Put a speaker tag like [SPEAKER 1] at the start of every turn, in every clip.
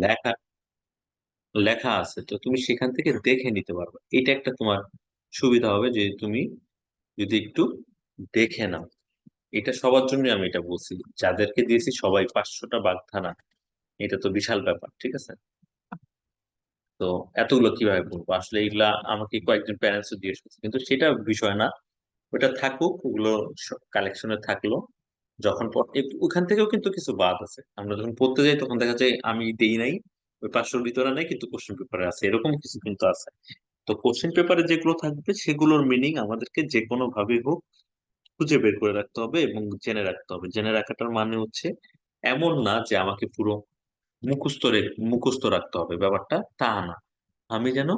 [SPEAKER 1] লেখা লেখা আছে, তো তুমি সেখান থেকে দেখে নিতে পারবে। এটা একটা তোমার সুবিধা হবে যে তুমি যদি একটু দেখে নাও। এটা সবার জন্য আমি এটা বলছি, যাদেরকে দিয়েছি সবাই 500টা বাগধারা, এটা তো বিশাল ব্যাপার, ঠিক আছে? তো এতগুলো কিভাবে বলবো আসলে, এগুলা আমাকে কয়েকজন প্যারেন্টস দিয়ে এসেছে, কিন্তু সেটা বিষয় না। ওটা থাকুক, ওগুলো কালেকশনে থাকলো। যখন ওখান থেকেও কিন্তু কিছু বাদ আছে, আমরা যখন পড়তে যাই তখন দেখা যায় আমি দেই নাই, ওই 500-র ভিতরে নাই কিন্তু কোশ্চেন পেপারে আছে, এরকম কিছু কিন্তু আছে। তো কোশ্চেন পেপারে যেগুলো থাকবে সেগুলোর মিনিং আমাদেরকে যে কোনো ভাবে হোক খুঁজে বের করে রাখতে হবে এবং জেনে রাখতে হবে। জেনে রাখাটার মানে হচ্ছে এমন না যে আমাকে পুরো মুখস্থ রাখতে হবে, ব্যাপারটা তা না। আমি যেন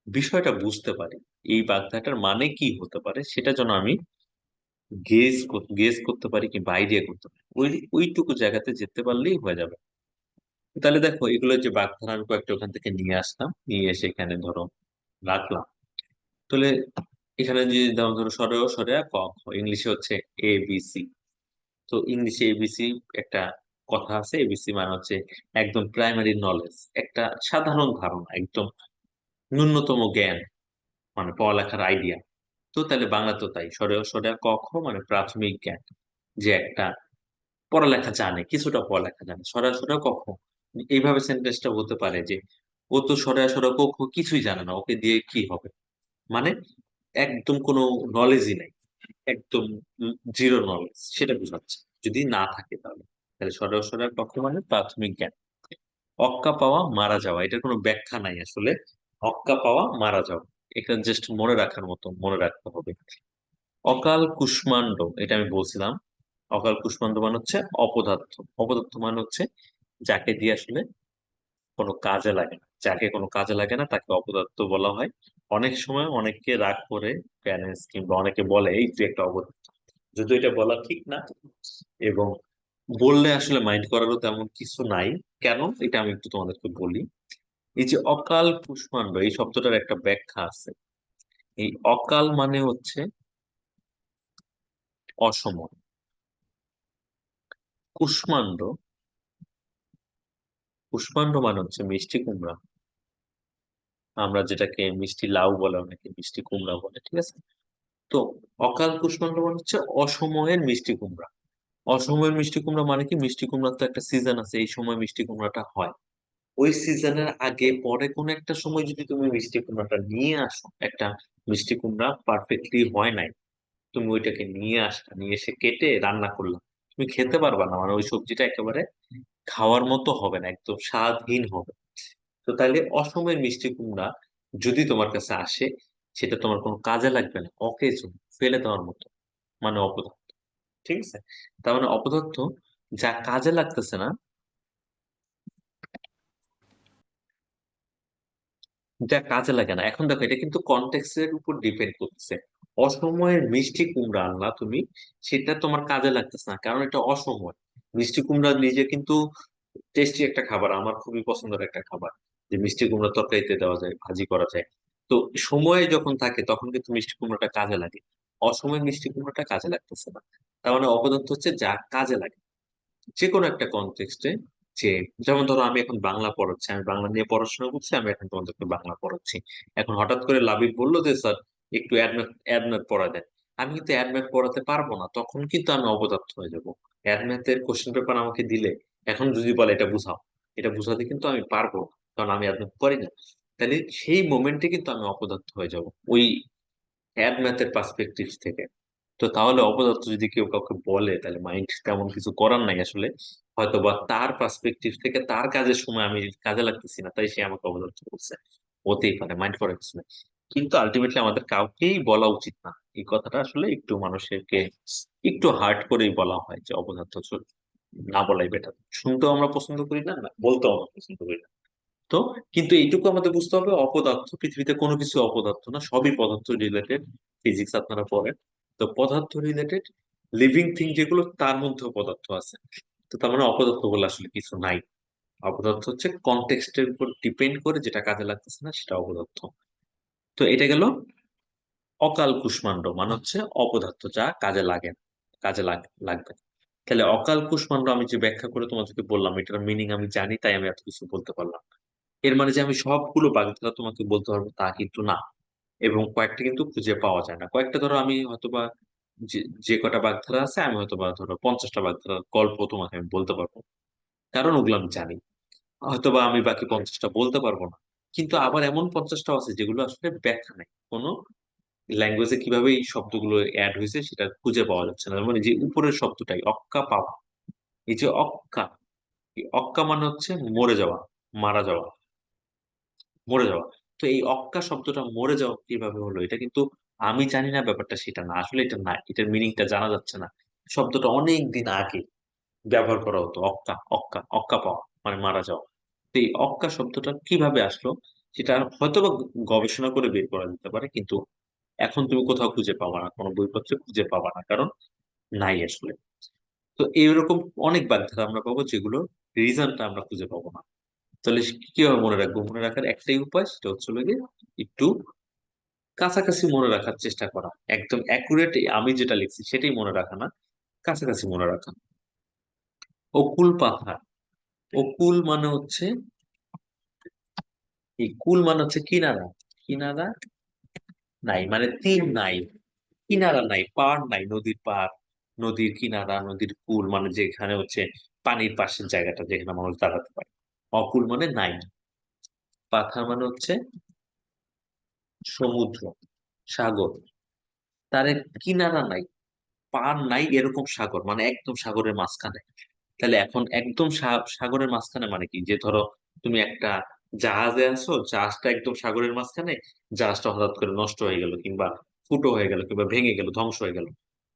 [SPEAKER 1] বিষয়টা বুঝতে পারি, এই বাগধারাটার মানে কি হতে পারে সেটা যেন আমি গেস করতে পারি কিংবা আইডিয়া করতে পারি, ওইটুকু জায়গাতে যেতে পারলেই হয়ে যাবে। তাহলে দেখো, এগুলো যে বাগধারা আমি কয়েকটা ওখান থেকে নিয়ে আসলাম, নিয়ে এসে এখানে ধরো রাখলাম। তাহলে এখানে যে যেমন ধরো সরে ও সরে ক খ, ইংলিশে হচ্ছে ABC। তো ইংলিশে এবিসি একটা কথা আছে, এবিসি মানে হচ্ছে একদম প্রাইমারি নলেজ, একটা সাধারণ ধারণা, একদম ন্যূনতম জ্ঞান, মানে পড়ালেখার আইডিয়া। তো তাহলে বাংলা তো তাই, সরে সরে ক খ মানে প্রাথমিক জ্ঞান, যে একটা পড়ালেখা জানে, কিছুটা পড়ালেখা জানে। সরে সরে ক খ, এইভাবে সেন্টেন্সটা হতে পারে যে ও তো সরে সরে ক খ কিছুই জানে না, ওকে দিয়ে কি হবে, মানে একদম কোনো নলেজই নাই, একদম জিরো নলেজ, সেটা বোঝাচ্ছে। যদি না থাকে তাহলে, তাহলে সরল সরল পক্ষ মানে প্রাথমিক জ্ঞান। অক্কা পাওয়া মারা যাওয়া, এটার কোনো ব্যাখ্যা নাই আসলে। অক্কা পাওয়া মারা যাওয়া, এটা জাস্ট মনে রাখার মতো মনে রাখতে হবে। অকাল কুষ্মাণ্ড, এটা আমি বলছিলাম। অকাল কুষ্মাণ্ড মানে হচ্ছে অপদার্থ। অপদার্থ মানে হচ্ছে যাকে দিয়ে আসলে কোনো কাজে লাগে না, যাকে কোনো কাজে লাগে না তাকে অপদার্থ বলা হয়। অনেক সময় অনেককে রাগ করে প্যারেন্টস কিংবা অনেকে বলে এই তুই একটা অপদার্থ, যদি এটা বলা ঠিক না, এবং বললে আসলে মাইন্ড করারও তেমন কিছু নাই। কেন, এটা আমি একটু তোমাদেরকে বলি। এই যে অকাল কুষ্মাণ্ড, এই শব্দটার একটা ব্যাখ্যা আছে। এই অকাল মানে হচ্ছে অসময়। কুষ্মাণ্ড, কুষ্মাণ্ড মানে হচ্ছে মিষ্টি কুমড়া। আমরা যেটাকে মিষ্টি লাউ বলে, অনেকে মিষ্টি কুমড়া বলে, ঠিক আছে? তো অকাল কুষ্মাণ্ড মানে হচ্ছে অসময়ের মিষ্টি কুমড়া। অসময়ের মিষ্টি কুমড়া মানে কি, মিষ্টি কুমড়ার তো একটা সিজন আছে, এই সময় মিষ্টি কুমড়াটা হয়। ওই সিজনের আগে পরে কোন একটা সময় যদি তুমি মিষ্টি কুমড়াটা নিয়ে আসো, একটা মিষ্টি কুমড়া পারফেক্টলি হয় নাই, তুমি ওইটাকে নিয়ে আসলা, নিয়ে এসে কেটে রান্না করলা, তুমি খেতে পারবা না, মানে ওই সবজিটা একেবারে খাওয়ার মতো হবে না, একদম স্বাদহীন হবে। তো তাইলে অসময়ের মিষ্টি কুমড়া যদি তোমার কাছে আসে, সেটা তোমার কোনো কাজে লাগবে না, অকেজো, ফেলে দেওয়ার মতো, মানে অপদার্থ। ঠিক আছে? তার মানে অপদার্থ যা কাজে লাগতেছে না, যা কাজে লাগে না। এখন দেখো, এটা কিন্তু কনটেক্সটের উপর ডিপেন্ড করতেছে। অসময়ের মিষ্টি কুমড়া আনলা তুমি, সেটা তোমার কাজে লাগতেছে না, কারণ এটা অসময়। মিষ্টি কুমড়া নিজে কিন্তু টেস্টি একটা খাবার, আমার খুবই পছন্দের একটা খাবার, যে মিষ্টি কুমড়া তরকারিতে দেওয়া যায়, ভাজি করা যায়। তো সময়ে যখন থাকে তখন কিন্তু মিষ্টি কুমড়াটা কাজে লাগে, অসময়ের মিষ্টি কুমড়াটা কাজে লাগতেছে না। তার মানে অপদার্থ হচ্ছে যা কাজে লাগে যে কোনো একটা কনটেক্সটে। যে যেমন ধরো আমি এখন বাংলা পড়াচ্ছি, আমি বাংলা নিয়ে পড়াশোনা করছি, আমি এখন তোমাদেরকে বাংলা পড়াচ্ছি। এখন হঠাৎ করে লাবিব বললো যে স্যার একটু অ্যাড ম্যাথ পড়া দেন, আমি কিন্তু অ্যাড ম্যাথ পড়াতে পারবো না, তখন কিন্তু আমি অপদার্থ হয়ে যাব। অ্যাড ম্যাথের কোশ্চেন পেপার আমাকে দিলে, এখন যদি বলে এটা বুঝাও, এটা বুঝাতে কিন্তু আমি পারবো না, কারণ আমি অ্যাড ম্যাথ করি না। তাহলে সেই মোমেন্টে কিন্তু আমি অপদার্থ হয়ে যাব ওই অ্যাড ম্যাথের পার্সপেক্টিভ থেকে। তো তাহলে অপদার্থ যদি কেউ কাউকে বলে, তাহলে মাইন্ড তেমন কিছু করার নাই আসলে। হয়তো বা তার পার্সপেক্টিভ থেকে তার কাজের সময় আমি কাজে লাগতেছি না, তাই সে আমাকে অপদার্থ করছে, হতেই পারে, মাইন্ড করার কিছু নাই। কিন্তু আলটিমেটলি আমাদের কাউকেই বলা উচিত না এই কথাটা, আসলে একটু মানুষকে একটু হার্ড করেই বলা হয় যে অপদার্থ না বলাই বেটার। শুনতেও আমরা পছন্দ করি না, না বলতেও আমরা পছন্দ করি না। তো কিন্তু এইটুকু আমাদের বুঝতে হবে, অপদার্থ পৃথিবীতে কোনো কিছু অপদার্থ না, সবই পদার্থ রিলেটেড। ফিজিক্স আপনারা পড়েন, তো পদার্থ রিলেটেড লিভিং থিং যেগুলো তার মধ্যেও পদার্থ আছে। তো তার মানে অপদার্থ বলে আসলে কিছু নাই। অপদার্থ হচ্ছে কনটেক্সটের উপর ডিপেন্ড করে, যেটা কাজে লাগতেছে না সেটা অপদার্থ। তো এটা গেল অকাল কুষ্মাণ্ড, মানে হচ্ছে অপদার্থ যা কাজে লাগে না, লাগবে না। তাহলে অকাল কুষ্মান্ড আমি যে ব্যাখ্যা করে তোমাদেরকে বললাম, এটার মিনিং আমি জানি তাই আমি এত কিছু বলতে পারলাম। এর মানে যে আমি সবগুলো বাগধারা তোমাকে বলতে পারবো তা কিন্তু না। এবং কয়েকটা কিন্তু খুঁজে পাওয়া যায় না। কয়েকটা ধরো আমি হয়তোবা যে যে কটা বাগধারা আছে আমি হয়তোবা ধরো 50টা বাগধারার গল্প তোমাকে আমি বলতে পারবো, কারণ ওগুলো আমি জানি। হয়তোবা আমি বাকি 50টা বলতে পারবো না। কিন্তু আবার এমন 50টাও আছে যেগুলো আসলে ব্যাখ্যা নেই, কোনো ল্যাঙ্গুয়েজে কিভাবে এই শব্দগুলো অ্যাড হয়েছে সেটা খুঁজে পাওয়া যাচ্ছে না। মানে যে উপরের শব্দটাই অক্কা পাওয়া, এই যে অক্কা, এই অক্কা মানে হচ্ছে মরে যাওয়া, মারা যাওয়া, মরে যাওয়া। তো এই অক্কা শব্দটা মরে যাওয়া কিভাবে হলো, এটা কিন্তু আমি জানি না, ব্যাপারটা সেটা না, আসলে এটা না, এটার মিনিংটা জানা যাচ্ছে না। শব্দটা অনেক দিন আগে ব্যবহার করা হতো, অক্কা অক্কা অক্কা পাওয়া মানে মারা যাওয়া। তো এই অক্কা শব্দটা কিভাবে আসলো সেটা হয়তো বা গবেষণা করে বের করা যেতে পারে, কিন্তু এখন তুমি কোথাও খুঁজে পাবা না, কোনো বইপত্রে খুঁজে পাবা না, কারণ নাই আসলে। তো এইরকম অনেক বাগধারা আমরা পাবো যেগুলো রিজনটা আমরা খুঁজে পাবো না। তাহলে কিভাবে মনে রাখবো? মনে রাখার একটাই উপায়, সেটা হচ্ছে হলো গিয়ে একটু কাছাকাছি মনে রাখার চেষ্টা করা। একদম অ্যাকুরেট আমি যেটা লিখছি সেটাই মনে রাখা না, কাছাকাছি মনে রাখা। অকুল পাথা, অকুল মানে হচ্ছে, এই কুল মানে হচ্ছে কিনারা, কিনারা নাই মানে তীর নাই, কিনারা নাই, পার নাই, নদীর পার, নদীর কিনারা, নদীর কুল মানে যেখানে হচ্ছে পানির পাশের জায়গাটা যেখানে মানুষ দাঁড়াতে পারে। অকুল মানে নাই। পাথা মানে হচ্ছে সমুদ্র, সাগর, তার কিনারা নাই, পার নাই, এরকম সাগর মানে একদম সাগরের মাঝখানে। তাহলে এখন একদম সাগরের মাঝখানে মানে কি, যে ধরো তুমি একটা জাহাজে আছো, জাহাজটা একদম সাগরের মাঝখানে, জাহাজটা হঠাৎ করে নষ্ট হয়ে গেল কিংবা ফুটো হয়ে গেল কিংবা ভেঙে গেল, ধ্বংস হয়ে গেল,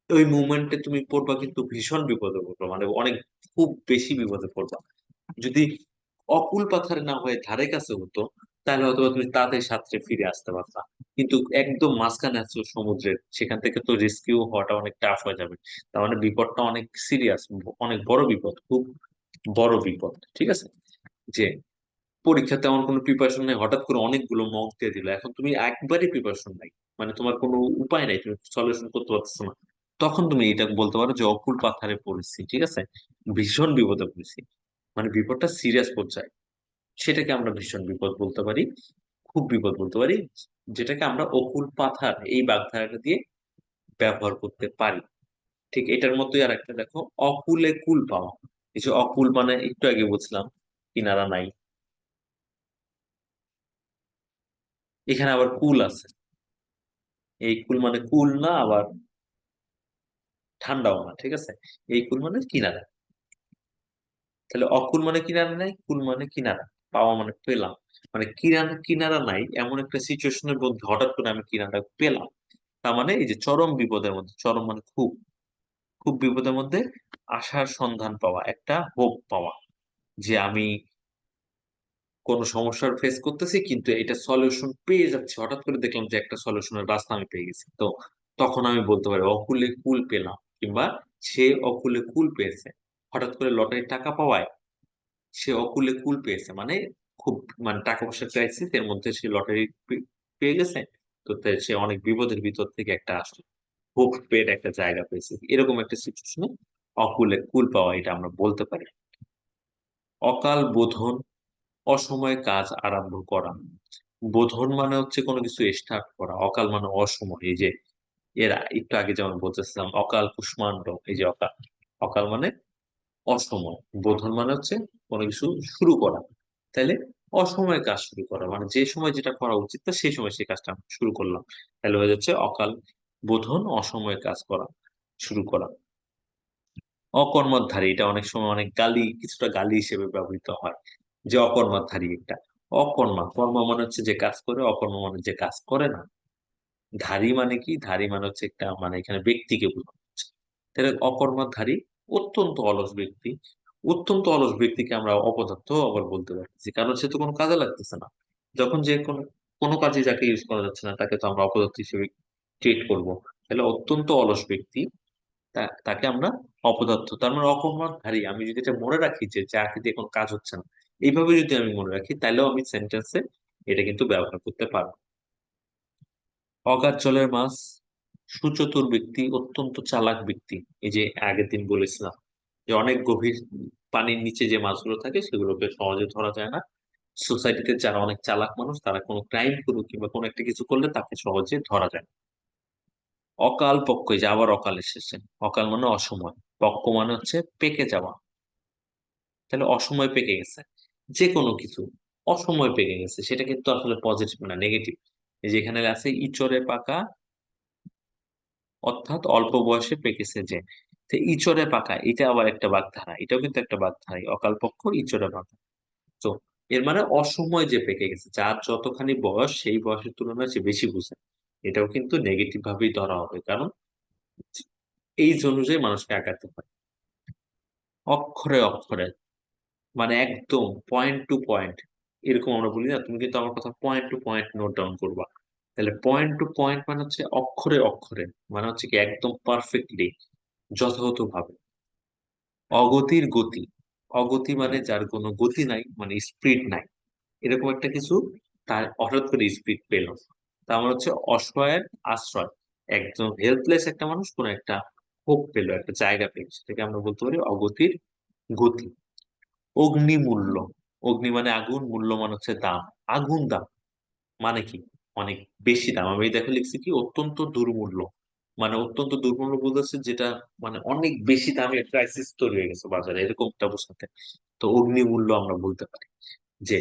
[SPEAKER 1] ওই মুভমেন্টে তুমি পড়বা কিন্তু ভীষণ বিপদে পড়বা, মানে অনেক, খুব বেশি বিপদে পড়বা। যদি অকুল পাথারে না হয়ে ধারে কাছে হতো, তাহলে হয়তো বা তুমি তাড়াতাড়ি সাঁতরে ফিরে আসতে পারতা। কিন্তু একদম মাঝখানে আছো সমুদ্রের, সেখান থেকে তো রেস্কিউ হওয়াটা অনেক টাফ হয়ে যাবে। তার মানে বিপদটা অনেক সিরিয়াস, অনেক বড় বিপদ, খুব বড় বিপদ, ঠিক আছে? যে পরীক্ষাতে তেমন কোনো প্রিপারেশন নেই, হঠাৎ করে অনেকগুলো মক দিয়ে দিল, এখন তুমি একবারই প্রিপারেশন নাই, মানে তোমার কোনো উপায় নাই, তুমি সলিউশন করতে পারছো না, তখন তুমি এটা বলতে পারো যে অকুল পাথারে পড়েছি, ঠিক আছে? ভীষণ বিপদে পড়েছি, মানে বিপদটা সিরিয়াস পর্যায়ে, সেটাকে আমরা ভীষণ বিপদ বলতে পারি, খুব বিপদ বলতে পারি, যেটাকে আমরা অকুল পাথার এই বাগধারাটা দিয়ে ব্যবহার করতে পারি। ঠিক এটার মতোই আর একটা দেখো, অকুলে কুল পাওয়া। এই যে অকুল মানে একটু আগে বুঝলাম কিনারা নাই, এখানে আবার কুল আছে। এই কুল মানে কুল না, আবার ঠান্ডাও না, ঠিক আছে? এই কুল মানে কিনারা। তাহলে অকুল মানে কিনারা নাই, কুল মানে কিনারা, পাওয়া মানে পেলাম। মানে কিনারা, কিনারা নাই এমন একটা সিচুয়েশনের মধ্যে হঠাৎ করে আমি কিনারা পেলাম, তার মানে এই যে চরম বিপদের মধ্যে, চরম মানে খুব, খুব বিপদের মধ্যে আশার সন্ধান পাওয়া, একটা হোপ পাওয়া, যে আমি কোন সমস্যার ফেস করতেছি কিন্তু এটা সলিউশন পেয়ে যাচ্ছে, হঠাৎ করে দেখলাম যে একটা সলিউশনের রাস্তা আমি পেয়ে গেছি, তো তখন আমি বলতে পারি অকুলে কুল পেলাম, কিংবা সে অকুলে কুল পেয়েছে। হঠাৎ করে লটারির টাকা পাওয়ায় সে অকুলে কুল পেয়েছে, মানে খুব, মানে টাকা পয়সা ক্রাইসিস এর মধ্যে সে লটারি পেয়ে গেছে। তো তাই সে অনেক বিপদের ভিতর থেকে একটা আসলে হোপ পেয়ে একটা জায়গা পেয়েছে, এরকম একটা সিচুয়েশনে অকুলে কুল পাওয়া, এটা আমরা বলতে পারি। অকাল বোধন, অসময়ে কাজ আরম্ভ করা। বোধন মানে হচ্ছে কোনো কিছু স্টার্ট করা, অকাল মানে অসময়। এই যে এর একটু আগে যেমন বলতেছিলাম অকাল কুষ্মান্ড, এই যে অকাল, অকাল মানে অসময়, বোধন মানে হচ্ছে কোনো কিছু শুরু করা। তাহলে অসময়ে কাজ শুরু করা মানে যে সময় যেটা করা উচিত না সেই সময় সেই কাজটা আমরা শুরু করলাম, তাহলে হয়ে যাচ্ছে অকাল বোধন, অসময়ে কাজ করা, শুরু করা। অকর্মধারী, এটা অনেক সময় অনেক গালি, কিছুটা গালি হিসেবে ব্যবহৃত হয়, যে অকর্মধারী একটা। অকর্মা, কর্ম মানে হচ্ছে যে কাজ করে, অকর্ম মানে যে কাজ করে না। ধারী মানে কি, ধারী মানে হচ্ছে একটা, মানে এখানে ব্যক্তিকে বোঝানো হচ্ছে। তাহলে অকর্মধারী, অত্যন্ত অলস ব্যক্তি। অত্যন্ত অলস ব্যক্তিকে আমরা অপদার্থ আবার বলতে পারতেছি, কারণ সে তো কোনো কাজে লাগতেছে না। যখন যে কোনো কোনো কাজে যাকে ইউজ করা যাচ্ছে না তাকে তো আমরা অপদার্থ হিসেবে ট্রিট করবো। তাহলে অত্যন্ত অলস ব্যক্তি, তাকে আমরা অপদার্থ, তার মানে অকর্মধারী। আমি যদি এটা মনে রাখি যে যাকে দিয়ে কোনো কাজ হচ্ছে না, এইভাবে যদি আমি মনে রাখি, তাহলেও আমি সেন্টেন্সে এটা কিন্তু ব্যবহার করতে পারবো। অগাধ জলের মাছ, সুচতুর ব্যক্তি, অত্যন্ত চালাক ব্যক্তি। এই যে আগের দিন বলেছিলাম যে অনেক গভীর পানির নিচে যে মাছগুলো থাকে সেগুলোকে সহজে ধরা যায় না। সোসাইটিতে যারা অনেক চালাক মানুষ তারা কোনো ক্রাইম করুক কিংবা কোনো একটা কিছু করলে তাকে সহজে ধরা যায় না। অকাল পক্ষ, এই যে আবার অকাল এসেছে। অকাল মানে অসময়, পক্ষ মানে হচ্ছে পেকে যাওয়া। তাহলে অসময় পেকে গেছে যে কোনো কিছু, অসময় পেকে গেছে, সেটা কিন্তু আসলে পজিটিভ না, নেগেটিভ। এই যেখানে আছে ইচড়ে পাকা, অর্থাৎ অল্প বয়সে পেকেছে যে। তো ইচড়ে পাকা এটা আবার একটা বাগধারা, এটাও কিন্তু একটা বাগধারা, অকাল পক্ষ ইচড়ে পাকা। তো এর মানে অসময় যে পেকে গেছে, যার যতখানি বয়স সেই বয়সের তুলনায় সে বেশি বুঝে, এটাও কিন্তু নেগেটিভ ভাবেই ধরা হবে, কারণ এই অনুযায়ী মানুষকে আগাতে হয়। অক্ষরে অক্ষরে মানে একদম পয়েন্ট টু পয়েন্ট, এরকম আমরা বলি না, তুমি কিন্তু আমার কথা point to point note down করবা। তাহলে পয়েন্ট টু পয়েন্ট মানে হচ্ছে অক্ষরে অক্ষরে, মানে হচ্ছে কি একদম পারফেক্টলি, যথাযথ ভাবে। অগতির গতি, অগতি মানে যার কোনো গতি নাই, মানে স্পিড নাই, এরকম একটা কিছু, তার হঠাৎ করে স্পিড পেল। তার মানে হচ্ছে অসহায়ের আশ্রয়, একদম হেল্পলেস একটা মানুষ কোন একটা হোপ পেলো, একটা জায়গা পেল, সেটাকে আমরা বলতে পারি অগতির গতি। অগ্নিমূল্য, অগ্নি মানে আগুন, মূল্য মানে হচ্ছে দাম, আগুন দাম মানে কি, অনেক বেশি দাম। আমি দেখে লিখছি কি অত্যন্ত দুর্মূল্য, মানে অত্যন্ত দুর্মূল্য বলতেছে যেটা মানে অনেক বেশি দামে ক্রাইসিস তৈরি হয়ে গেছে বাজারে, এরকমটা বোঝাতে। তো অগ্নিমূল্য আমরা বলতে পারি যে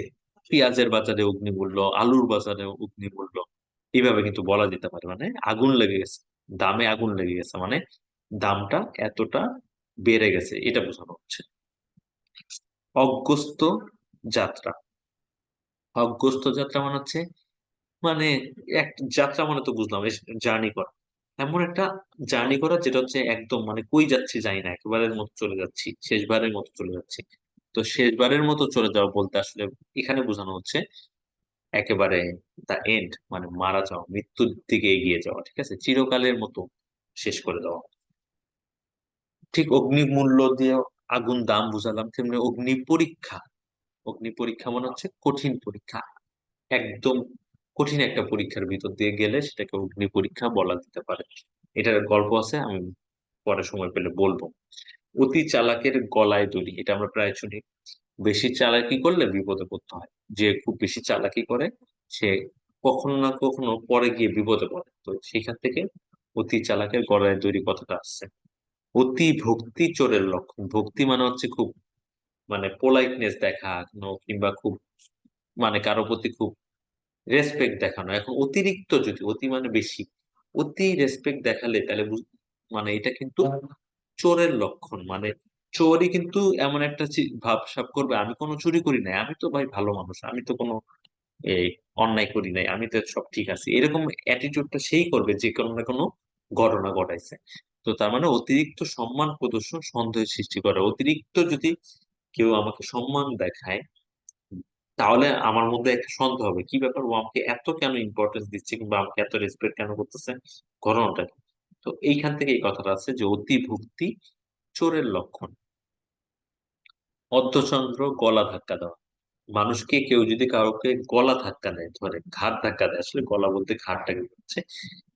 [SPEAKER 1] পেঁয়াজের বাজারে অগ্নিমূল্য, আলুর বাজারে অগ্নিমূল্য, এইভাবে কিন্তু বলা যেতে পারে, মানে আগুন লেগে গেছে, দামে আগুন লেগে গেছে, মানে দামটা এতটা বেড়ে গেছে, এটা বোঝানো হচ্ছে। অগ্রস্ত যাত্রা, অগ্রস্ত যাত্রা মানে হচ্ছে মানে এক যাত্রা মানে তো বুঝলাম জার্নি করা, এমন একটা জার্নি করা যেটা হচ্ছে একদম মানে কই যাচ্ছি জানি না, একেবারের মতো চলে যাচ্ছি, শেষবারের মতো চলে যাচ্ছি। তো শেষবারের মতো চলে যাওয়া বলতে আসলে এখানে বোঝানো হচ্ছে একেবারে দা এন্ড, মানে মারা যাওয়া, মৃত্যুর দিকে এগিয়ে যাওয়া, ঠিক আছে, চিরকালের মতো শেষ করে দেওয়া। ঠিক অগ্নি মূল্য দিয়ে আগুন দাম বুঝালাম, তেমনি অগ্নি পরীক্ষা, অগ্নি পরীক্ষা মানে হচ্ছে কঠিন পরীক্ষা, একদম কঠিন একটা পরীক্ষার ভিতর দিয়ে গেলে সেটাকে অগ্নি পরীক্ষা বলা যেতে পারে। এটার গল্প আছে, আমি পরে সময় পেলে বলবো। অতি চালাকের গলায় দড়ি, এটা আমরা প্রায় শুনি, বেশি চালাকি করলে বিপদে পড়তে হয়। যে খুব বেশি চালাকি করে সে কখনো না কখনো পরে গিয়ে বিপদে পড়ে, তো সেখান থেকে অতি চালাকের গলায় দড়ি কথাটা আসছে। অতি ভক্তি চোরের লক্ষণ, ভক্তি মানে হচ্ছে খুব মানে পোলাইটনেস দেখানো কিংবা খুব মানে কারো প্রতি খুব রেসপেক্ট দেখানো। এখন অতিরিক্ত, যদি অতি মানে বেশি, অতি রেসপেক্ট দেখালে তাহলে মানে এটা কিন্তু চোরের লক্ষণ, মানে চোরই কিন্তু এমন একটা ভাবসাব করবে, আমি কোনো চুরি করি নাই, আমি তো ভাই ভালো মানুষ, আমি তো কোনো এই অন্যায় করি নাই, আমি তো সব ঠিক আছি, এরকম অ্যাটিটিউডটা সেই করবে যে কোনো না কোনো ঘটনা ঘটাইছে। তো তার মানে অতিরিক্ত সম্মান প্রদর্শন সন্দেহের সৃষ্টি করে, অতিরিক্ত যদি কেউ আমাকে সম্মান দেখায় তাহলে আমার মধ্যে একটা সন্দেহ হবে, কি ব্যাপার, ও আমাকে এত কেন ইম্পর্টেন্স দিচ্ছে কিংবা আমাকে এত রেসপেক্ট কেন করতেছে, ঘটনাটা কি? তো এইখান থেকে এই কথাটা আছে যে অতি ভক্তি চোরের লক্ষণ। অর্ধচন্দ্র গলা ধাক্কা দেওয়া, মানুষকে কেউ যদি কাউকে গলা ধাক্কা দেয়, ধরে ঘাড় ধাক্কা দেয়, আসলে গলা বলতে ঘাড়টাকে হচ্ছে,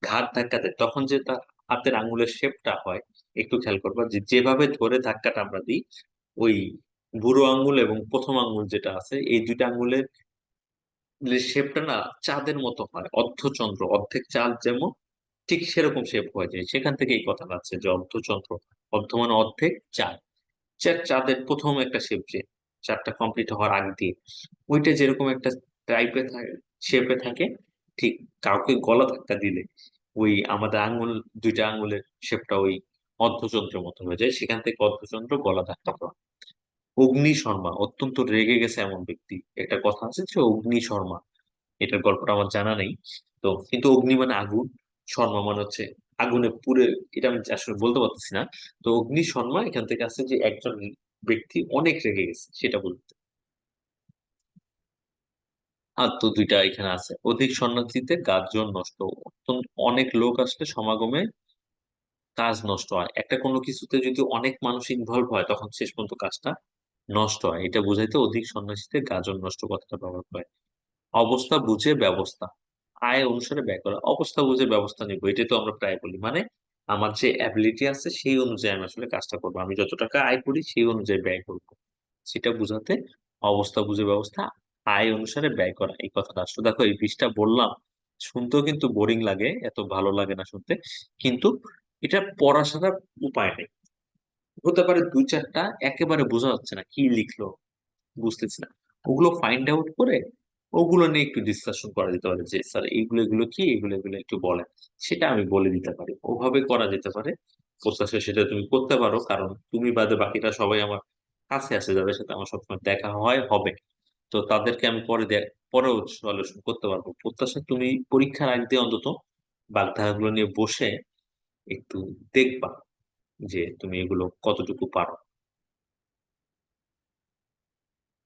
[SPEAKER 1] ঘাড় ধাক্কা দেয়, তখন যে তার হাতের আঙ্গুলের শেপটা হয়, একটু খেয়াল করবা যে যেভাবে ধরে ধাক্কাটা আমরা দিই, ওই বুড়ো আঙ্গুল এবং প্রথম আঙ্গুল যেটা আছে এই দুইটা আঙ্গুলের শেপটা না চাঁদের মতো হয়, অর্ধচন্দ্র, অর্ধেক চাঁদ যেমন ঠিক সেরকম শেপ হয়ে যায়, সেখান থেকে এই কথাটা আছে যে অর্ধচন্দ্র, অর্ধ মানে অর্ধেক, চাঁদ, চাঁদের প্রথম একটা শেপ, যে চাঁদটা কমপ্লিট হওয়ার আগ দিয়ে ওইটা যেরকম একটা টাইপে থাকে, শেপে থাকে, ঠিক কাউকে গলা ধাক্কা দিলে ওই আমাদের আঙ্গুল, দুইটা আঙ্গুলের শেপটা ওই অর্ধচন্দ্রের মতো হয়ে যায়, সেখান থেকে অর্ধচন্দ্র গলা ধাক্কা দেওয়া। অগ্নি শর্মা, অত্যন্ত রেগে গেছে এমন ব্যক্তি, একটা কথা আছে যে অগ্নি শর্মা, এটার গল্পটা আমার জানা নেই। তো কিন্তু অগ্নি মানে আগুন, শর্মা মানে হচ্ছে আগুনে পুড়ে, এটা আমি আসলে বলতে পারতেছি না। তো অগ্নি শর্মা এখান থেকে আসছে যে একজন ব্যক্তি অনেক রেগে গেছে সেটা বলতে। আর তো দুইটা এখানে আছে, অধিক শরণার্থীতে কার্জন নষ্ট, অত্যন্ত অনেক লোক আসলে সমাগমে কাজ নষ্ট হয়, একটা কোনো কিছুতে যদি অনেক মানুষ ইনভলভ হয় তখন শেষ পর্যন্ত কাজটা নষ্ট হয়, এটা বোঝাইতে অধিক সন্ন্যাসীতে গাজন নষ্ট কথাটা ব্যবহার করে। অবস্থা বুঝে ব্যবস্থা, আয় অনুসারে ব্যয় করা, অবস্থা বুঝে ব্যবস্থা নিব, এটাই তো আমরা প্রায় বলি, মানে আমার যে অ্যাবিলিটি আছে সেই অনুযায়ী আমি আসলে কাজটা করবো, আমি যত টাকা আয় করি সেই অনুযায়ী ব্যয় করবো, সেটা বোঝাতে অবস্থা বুঝে ব্যবস্থা, আয় অনুসারে ব্যয় করা, এই কথাটা আসলে দেখো এই বিষয়টা বললাম, শুনতেও কিন্তু বোরিং লাগে, এত ভালো লাগে না শুনতে, কিন্তু এটা পড়া ছাড়া উপায় নেই। হতে পারে দুই চারটা একেবারে বোঝা যাচ্ছে না কি লিখলো, বুঝতেছি না, ওগুলো ফাইন্ড আউট করে ওগুলো নিয়ে একটু ডিসকাশন করা যেতে পারে, যে স্যার এইগুলো এগুলো কি, এগুলো এগুলো একটু বলেন, সেটা আমি বলে দিতে পারি, ওভাবে করা যেতে পারে। প্রত্যাশা সেটা তুমি করতে পারো, কারণ তুমি বাদে বাকিরা সবাই আমার কাছে আছে, যাদের সাথে আমার সবসময় দেখা হয় হবে, তো তাদেরকে আমি পরেও সলিউশন করতে পারবো। প্রত্যাশা তুমি পরীক্ষার আগ দিয়ে অন্তত বাগধারাগুলো নিয়ে বসে একটু দেখবা যে তুমি এগুলো কতটুকু পারো।